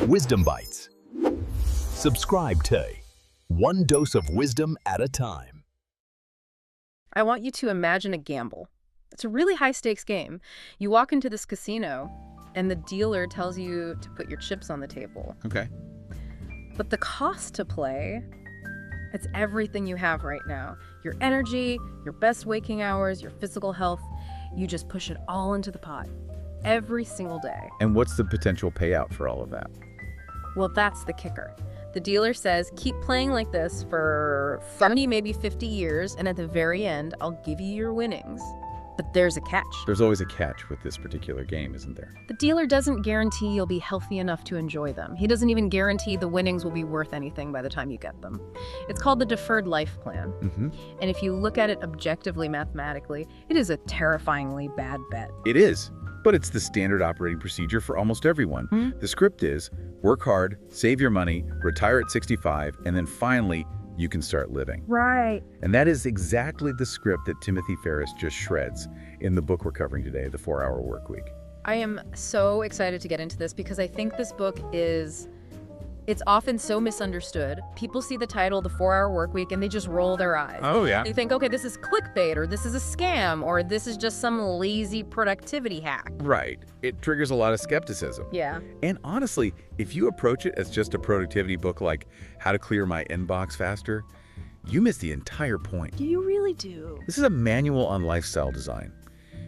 Wisdom Bites. Subscribe to one dose of wisdom at a time. I want you to imagine a gamble. It's a really high-stakes game. You walk into this casino, and the dealer tells you to put your chips on the table. Okay. But the cost to play, it's everything you have right now. Your energy, your best waking hours, your physical health. You just push it all into the pot every single day. And what's the potential payout for all of that? Well, that's the kicker. The dealer says, keep playing like this for 40, maybe 50 years, and at the very end, I'll give you your winnings. But there's a catch. There's always a catch with this particular game, isn't there? The dealer doesn't guarantee you'll be healthy enough to enjoy them. He doesn't even guarantee the winnings will be worth anything by the time you get them. It's called the deferred life plan. And if you look at it objectively, mathematically, it is a terrifyingly bad bet. It is, but it's the standard operating procedure for almost everyone. The script is work hard, save your money, retire at 65, and then finally, you can start living. Right. And that is exactly the script that Timothy Ferriss just shreds in the book we're covering today, The 4-Hour Workweek. I am so excited to get into this because I think this book it's often so misunderstood. People see the title, The 4-Hour Workweek, and they just roll their eyes. Oh, yeah. They think, okay, this is clickbait, or this is a scam, or this is just some lazy productivity hack. Right. It triggers a lot of skepticism. Yeah. And honestly, if you approach it as just a productivity book like How to Clear My Inbox Faster, you miss the entire point. You really do. This is a manual on lifestyle design.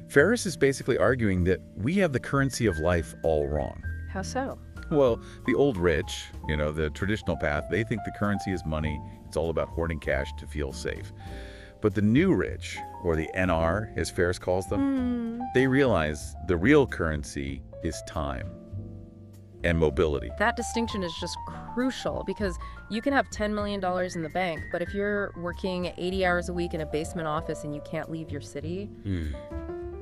Ferriss is basically arguing that we have the currency of life all wrong. How so? Well, the old rich, the traditional path, they think the currency is money. It's all about hoarding cash to feel safe. But the new rich, or the NR, as Ferriss calls them, they realize the real currency is time and mobility. That distinction is just crucial because you can have $10 million in the bank, but if you're working 80 hours a week in a basement office and you can't leave your city,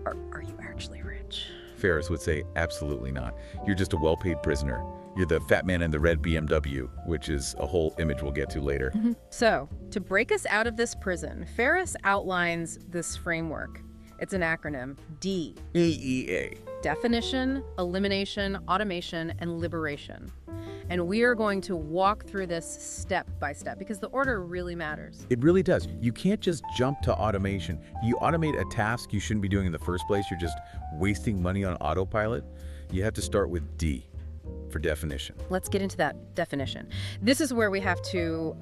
are you actually rich? Ferriss would say, absolutely not. You're just a well-paid prisoner. You're the fat man in the red BMW, which is a whole image we'll get to later. So, to break us out of this prison, Ferriss outlines this framework. It's an acronym, D. DEA. Definition, elimination, automation, and liberation. And we are going to walk through this step by step because the order really matters. It really does. You can't just jump to automation. You automate a task you shouldn't be doing in the first place. You're just wasting money on autopilot. You have to start with D for definition. Let's get into that definition. This is where we have to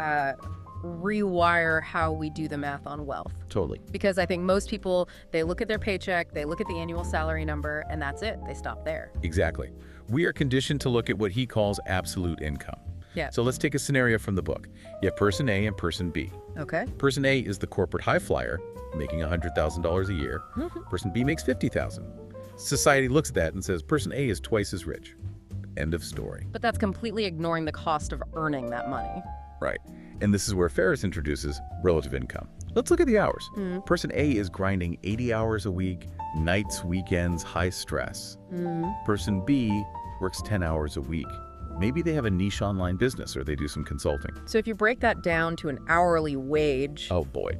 rewire how we do the math on wealth. Totally. Because I think most people, they look at their paycheck, they look at the annual salary number, and that's it. They stop there. Exactly. We are conditioned to look at what he calls absolute income. Yeah. So let's take a scenario from the book. You have person A and person B. Okay. Person A is the corporate high flyer, making $100,000 a year. Person B makes $50,000. Society looks at that and says person A is twice as rich. End of story. But that's completely ignoring the cost of earning that money. Right. And this is where Ferriss introduces relative income. Let's look at the hours. Person A is grinding 80 hours a week, nights, weekends, high stress. Person B works 10 hours a week. Maybe they have a niche online business or they do some consulting. So if you break that down to an hourly wage, Oh boy.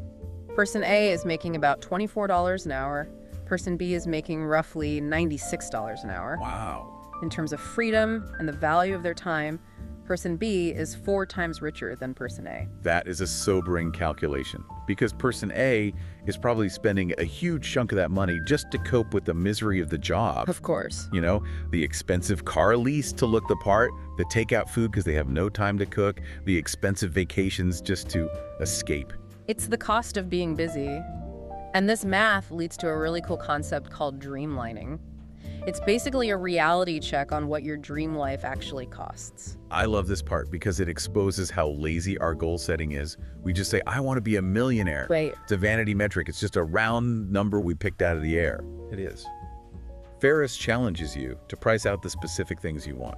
person A is making about $24 an hour. Person B is making roughly $96 an hour. Wow. In terms of freedom and the value of their time, person B is 4 times richer than person A. That is a sobering calculation because person A is probably spending a huge chunk of that money just to cope with the misery of the job. Of course. The expensive car lease to look the part, the takeout food because they have no time to cook, the expensive vacations just to escape. It's the cost of being busy. And this math leads to a really cool concept called dreamlining. It's basically a reality check on what your dream life actually costs. I love this part because it exposes how lazy our goal setting is. We just say, I want to be a millionaire. Right. It's a vanity metric. It's just a round number we picked out of the air. It is. Ferriss challenges you to price out the specific things you want.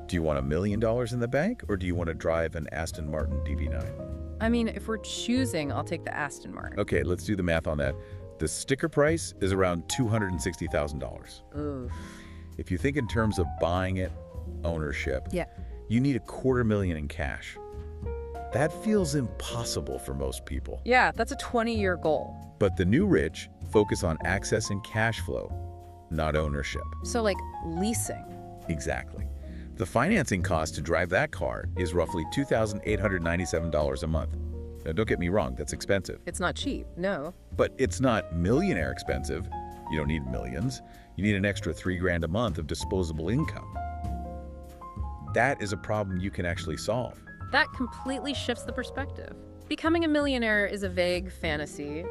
Do you want $1 million in the bank or do you want to drive an Aston Martin DB9? I mean, if we're choosing, I'll take the Aston Martin. Okay, let's do the math on that. The sticker price is around $260,000. Oof. If you think in terms of buying it, ownership, Yeah. you need $250,000 in cash. That feels impossible for most people. Yeah, that's a 20-year goal. But the new rich focus on access and cash flow, not ownership. So like leasing. Exactly. The financing cost to drive that car is roughly $2,897 a month. Now, don't get me wrong, that's expensive. It's not cheap, no. But it's not millionaire expensive. You don't need millions. You need an extra $3,000 a month of disposable income. That is a problem you can actually solve. That completely shifts the perspective. Becoming a millionaire is a vague fantasy.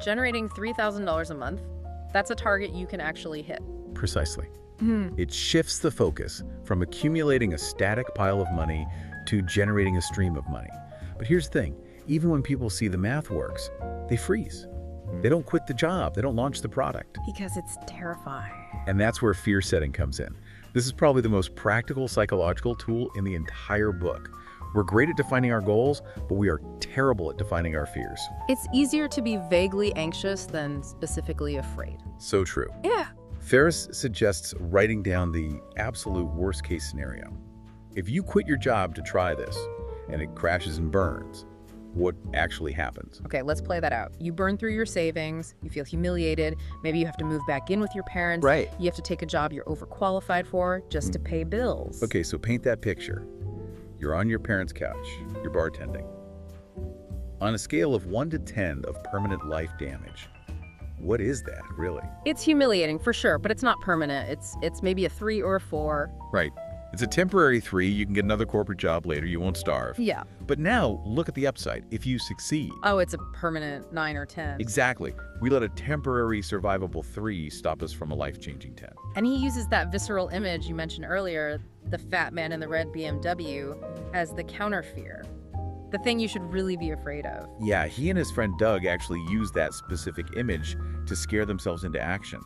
Generating $3,000 a month, that's a target you can actually hit. Precisely. It shifts the focus from accumulating a static pile of money to generating a stream of money. But here's the thing, even when people see the math works, they freeze. They don't quit the job, they don't launch the product. Because it's terrifying. And that's where fear setting comes in. This is probably the most practical psychological tool in the entire book. We're great at defining our goals, but we are terrible at defining our fears. It's easier to be vaguely anxious than specifically afraid. So true. Yeah. Ferris suggests writing down the absolute worst case scenario. If you quit your job to try this and it crashes and burns, what actually happens? Okay, let's play that out. You burn through your savings, you feel humiliated, maybe you have to move back in with your parents. Right. You have to take a job you're overqualified for just to pay bills. Okay, so paint that picture. You're on your parents' couch, you're bartending. On a scale of 1 to 10 of permanent life damage, what is that, really? It's humiliating, for sure, but it's not permanent. It's maybe a 3 or a 4. Right. It's a temporary 3. You can get another corporate job later. You won't starve. Yeah. But now, look at the upside. If you succeed. Oh, it's a permanent 9 or 10. Exactly. We let a temporary survivable 3 stop us from a life-changing 10. And he uses that visceral image you mentioned earlier, the fat man in the red BMW, as the counter fear. The thing you should really be afraid of. Yeah, he and his friend Doug actually used that specific image to scare themselves into action.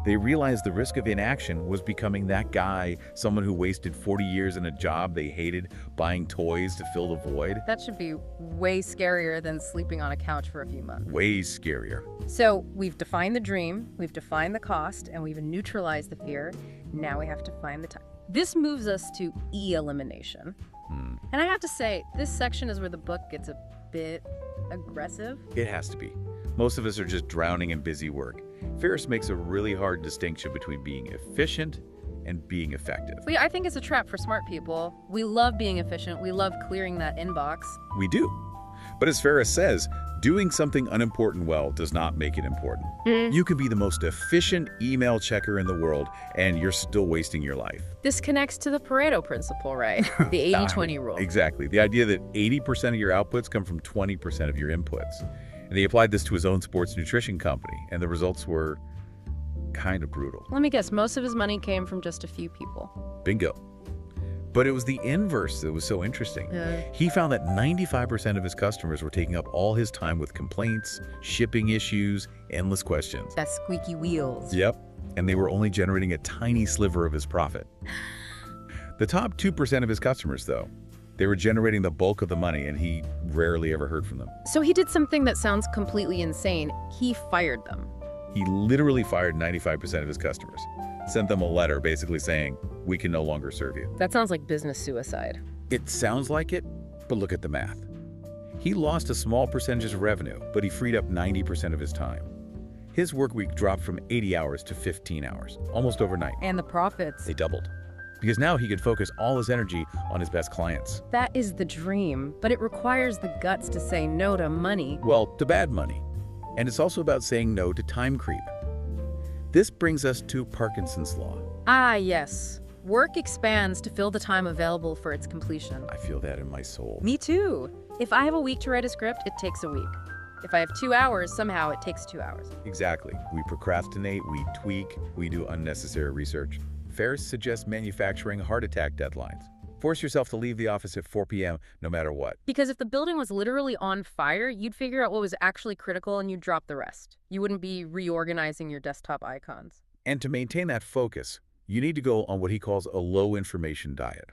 They realized the risk of inaction was becoming that guy, someone who wasted 40 years in a job they hated, buying toys to fill the void. That should be way scarier than sleeping on a couch for a few months. Way scarier. So we've defined the dream, we've defined the cost, and we've neutralized the fear. Now we have to find the time. This moves us to E-elimination. And I have to say, this section is where the book gets a bit aggressive. It has to be. Most of us are just drowning in busy work. Ferris makes a really hard distinction between being efficient and being effective. I think it's a trap for smart people. We love being efficient. We love clearing that inbox. We do. But as Ferris says, doing something unimportant well does not make it important. You can be the most efficient email checker in the world, and you're still wasting your life. This connects to the Pareto principle, right? The 80-20 rule. Exactly. The idea that 80% of your outputs come from 20% of your inputs. And he applied this to his own sports nutrition company, and the results were kind of brutal. Let me guess, most of his money came from just a few people. Bingo. But it was the inverse that was so interesting. He found that 95% of his customers were taking up all his time with complaints, shipping issues, endless questions. That's squeaky wheels. Yep. And they were only generating a tiny sliver of his profit. The top 2% of his customers, though, they were generating the bulk of the money, and he rarely ever heard from them. So he did something that sounds completely insane. He fired them. He literally fired 95% of his customers. Sent them a letter basically saying, we can no longer serve you. That sounds like business suicide. It sounds like it, but look at the math. He lost a small percentage of revenue, but he freed up 90% of his time. His work week dropped from 80 hours to 15 hours, almost overnight. And the profits. They doubled. Because now he could focus all his energy on his best clients. That is the dream, but it requires the guts to say no to money. Well, to bad money. And it's also about saying no to time creep. This brings us to Parkinson's Law. Ah, yes. Work expands to fill the time available for its completion. I feel that in my soul. Me too. If I have a week to write a script, it takes a week. If I have 2 hours, somehow it takes 2 hours. Exactly. We procrastinate, we tweak, we do unnecessary research. Ferris suggests manufacturing heart attack deadlines. Force yourself to leave the office at 4 p.m. no matter what. Because if the building was literally on fire, you'd figure out what was actually critical and you'd drop the rest. You wouldn't be reorganizing your desktop icons. And to maintain that focus, you need to go on what he calls a low-information diet.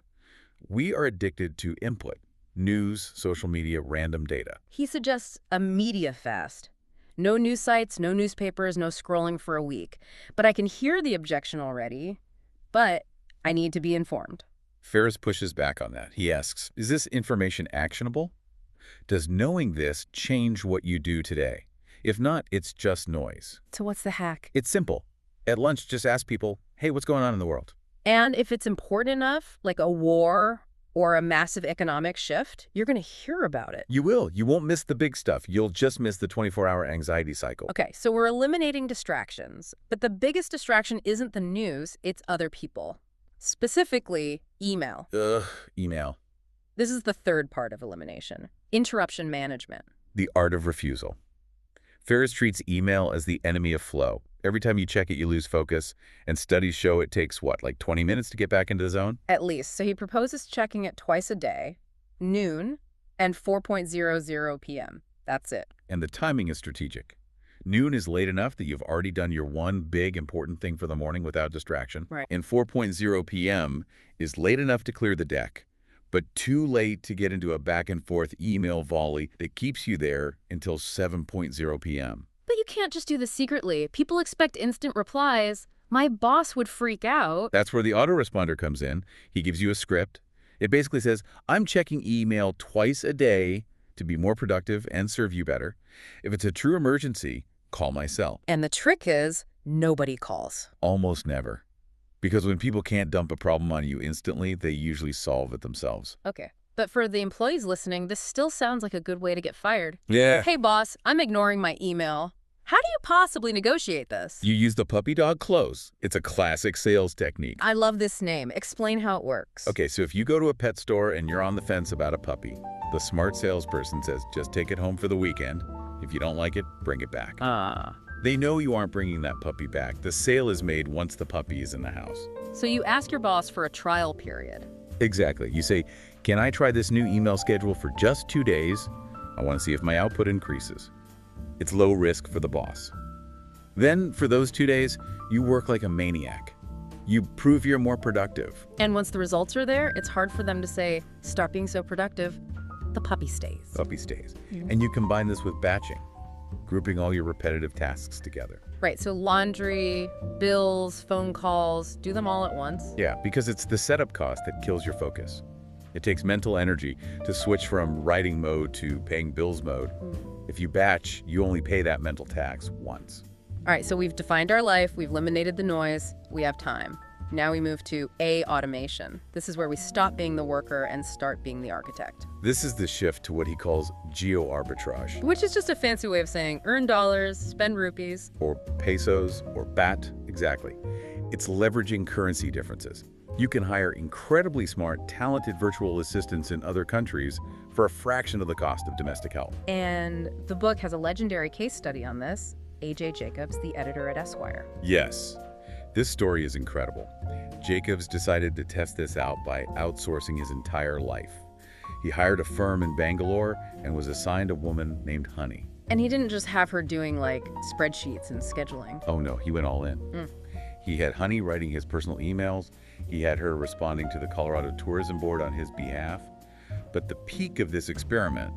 We are addicted to input, news, social media, random data. He suggests a media fast. No news sites, no newspapers, no scrolling for a week. But I can hear the objection already, but I need to be informed. Ferris pushes back on that. He asks, is this information actionable? Does knowing this change what you do today? If not, it's just noise. So what's the hack? It's simple. At lunch, just ask people, hey, what's going on in the world? And if it's important enough, like a war or a massive economic shift, you're going to hear about it. You will. You won't miss the big stuff. You'll just miss the 24-hour anxiety cycle. Okay, so we're eliminating distractions, but the biggest distraction isn't the news, it's other people. Specifically, email. Email. This is the third part of elimination. Interruption management. The art of refusal. Ferriss treats email as the enemy of flow. Every time you check it, you lose focus. And studies show it takes, what, like 20 minutes to get back into the zone? At least. So he proposes checking it twice a day, noon, and 4:00 p.m. That's it. And the timing is strategic. Noon is late enough that you've already done your one big important thing for the morning without distraction. Right. And 4:00 p.m. is late enough to clear the deck, but too late to get into a back-and-forth email volley that keeps you there until 7:00 p.m. But you can't just do this secretly. People expect instant replies. My boss would freak out. That's where the autoresponder comes in. He gives you a script. It basically says, I'm checking email twice a day to be more productive and serve you better. If it's a true emergency, call my cell. And the trick is, nobody calls. Almost never. Because when people can't dump a problem on you instantly, they usually solve it themselves. Okay. But for the employees listening, this still sounds like a good way to get fired. Yeah. Hey, boss, I'm ignoring my email. How do you possibly negotiate this? You use the puppy dog close. It's a classic sales technique. I love this name. Explain how it works. Okay, so if you go to a pet store and you're on the fence about a puppy, the smart salesperson says, just take it home for the weekend. If you don't like it, bring it back. They know you aren't bringing that puppy back. The sale is made once the puppy is in the house. So you ask your boss for a trial period. Exactly. You say, can I try this new email schedule for just 2 days? I want to see if my output increases. It's low risk for the boss. Then, for those 2 days, you work like a maniac. You prove you're more productive. And once the results are there, it's hard for them to say, stop being so productive. The puppy stays. Puppy stays. And you combine this with batching, grouping all your repetitive tasks together. Right, so laundry, bills, phone calls, do them all at once. Yeah, because it's the setup cost that kills your focus. It takes mental energy to switch from writing mode to paying bills mode. If you batch, you only pay that mental tax once. All right, so we've defined our life, we've eliminated the noise, we have time. Now we move to automation. This is where we stop being the worker and start being the architect. This is the shift to what he calls geo-arbitrage. Which is just a fancy way of saying earn dollars, spend rupees. Or pesos, or baht, exactly. It's leveraging currency differences. You can hire incredibly smart, talented virtual assistants in other countries for a fraction of the cost of domestic help. And the book has a legendary case study on this. A.J. Jacobs, the editor at Esquire. Yes. This story is incredible. Jacobs decided to test this out by outsourcing his entire life. He hired a firm in Bangalore and was assigned a woman named Honey. And he didn't just have her doing, like, spreadsheets and scheduling. Oh no, he went all in. He had Honey writing his personal emails. He had her responding to the Colorado Tourism Board on his behalf. But the peak of this experiment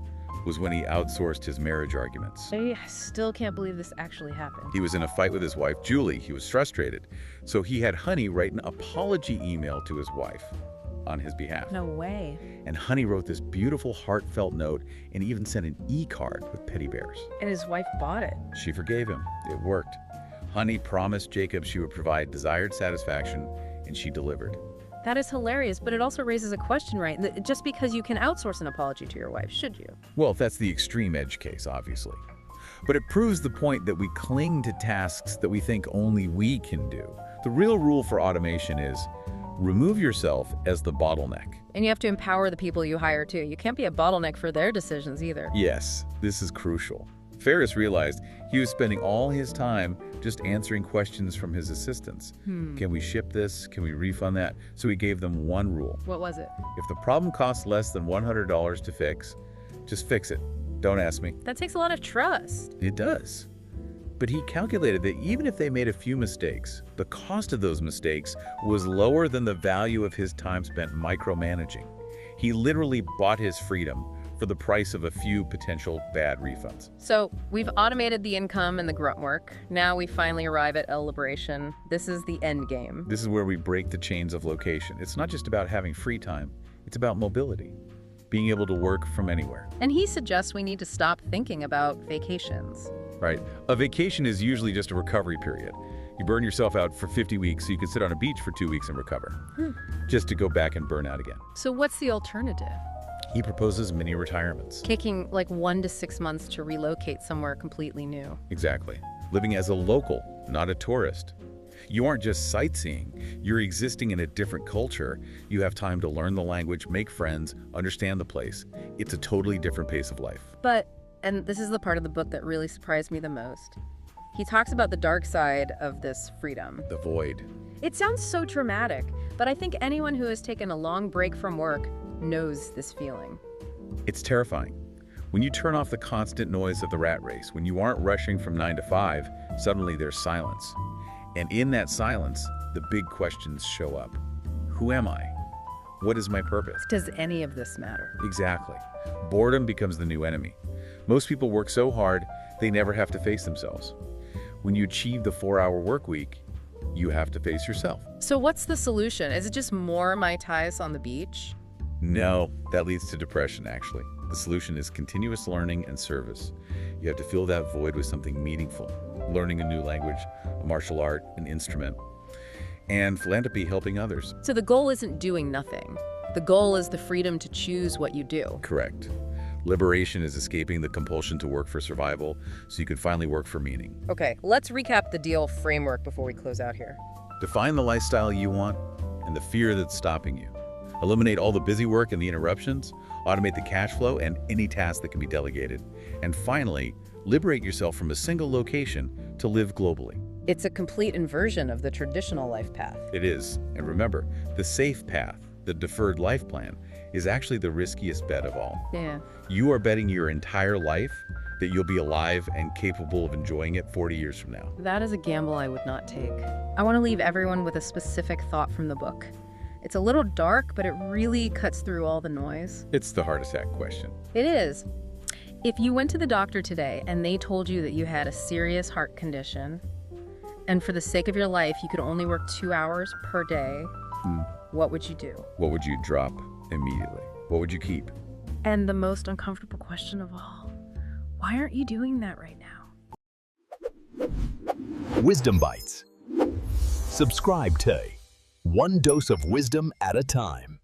was when he outsourced his marriage arguments. I still can't believe this actually happened. He was in a fight with his wife, Julie. He was frustrated. So he had Honey write an apology email to his wife on his behalf. No way. And Honey wrote this beautiful, heartfelt note and even sent an e-card with teddy bears. And his wife bought it. She forgave him. It worked. Honey promised Jacob she would provide desired satisfaction, and she delivered. That is hilarious, but it also raises a question, right? Just because you can outsource an apology to your wife, should you? Well, that's the extreme edge case, obviously. But it proves the point that we cling to tasks that we think only we can do. The real rule for automation is remove yourself as the bottleneck. And you have to empower the people you hire, too. You can't be a bottleneck for their decisions, either. Yes, this is crucial. Ferriss realized he was spending all his time just answering questions from his assistants. Can we ship this? Can we refund that? So he gave them one rule. What was it? If the problem costs less than $100 to fix, just fix it. Don't ask me. That takes a lot of trust. It does. But he calculated that even if they made a few mistakes, the cost of those mistakes was lower than the value of his time spent micromanaging. He literally bought his freedom for the price of a few potential bad refunds. So we've automated the income and the grunt work. Now we finally arrive at liberation. This is the end game. This is where we break the chains of location. It's not just about having free time. It's about mobility, being able to work from anywhere. And he suggests we need to stop thinking about vacations. Right. A vacation is usually just a recovery period. You burn yourself out for 50 weeks so you can sit on a beach for 2 weeks and recover, just to go back and burn out again. So what's the alternative? He proposes mini retirements. Taking like 1 to 6 months to relocate somewhere completely new. Exactly. Living as a local, not a tourist. You aren't just sightseeing. You're existing in a different culture. You have time to learn the language, make friends, understand the place. It's a totally different pace of life. But, and this is the part of the book that really surprised me the most, he talks about the dark side of this freedom. The void. It sounds so dramatic, but I think anyone who has taken a long break from work knows this feeling. It's terrifying. When you turn off the constant noise of the rat race, when you aren't rushing from 9 to 5, suddenly there's silence. And in that silence, the big questions show up. Who am I? What is my purpose? Does any of this matter? Exactly. Boredom becomes the new enemy. Most people work so hard, they never have to face themselves. When you achieve the 4-hour work week, you have to face yourself. So what's the solution? Is it just more Mai Tais on the beach? No, that leads to depression, actually. The solution is continuous learning and service. You have to fill that void with something meaningful. Learning a new language, a martial art, an instrument, and philanthropy, helping others. So the goal isn't doing nothing. The goal is the freedom to choose what you do. Correct. Liberation is escaping the compulsion to work for survival, so you can finally work for meaning. Okay, let's recap the deal framework before we close out here. Define the lifestyle you want and the fear that's stopping you. Eliminate all the busy work and the interruptions. Automate the cash flow and any task that can be delegated. And finally, liberate yourself from a single location to live globally. It's a complete inversion of the traditional life path. It is. And remember, the safe path, the deferred life plan, is actually the riskiest bet of all. Yeah. You are betting your entire life that you'll be alive and capable of enjoying it 40 years from now. That is a gamble I would not take. I want to leave everyone with a specific thought from the book. It's a little dark, but it really cuts through all the noise. It's the heart attack question. It is. If you went to the doctor today and they told you that you had a serious heart condition, and for the sake of your life, you could only work 2 hours per day, what would you do? What would you drop immediately? What would you keep? And the most uncomfortable question of all, why aren't you doing that right now? Wisdom Bites. Subscribe to One Dose of Wisdom at a Time.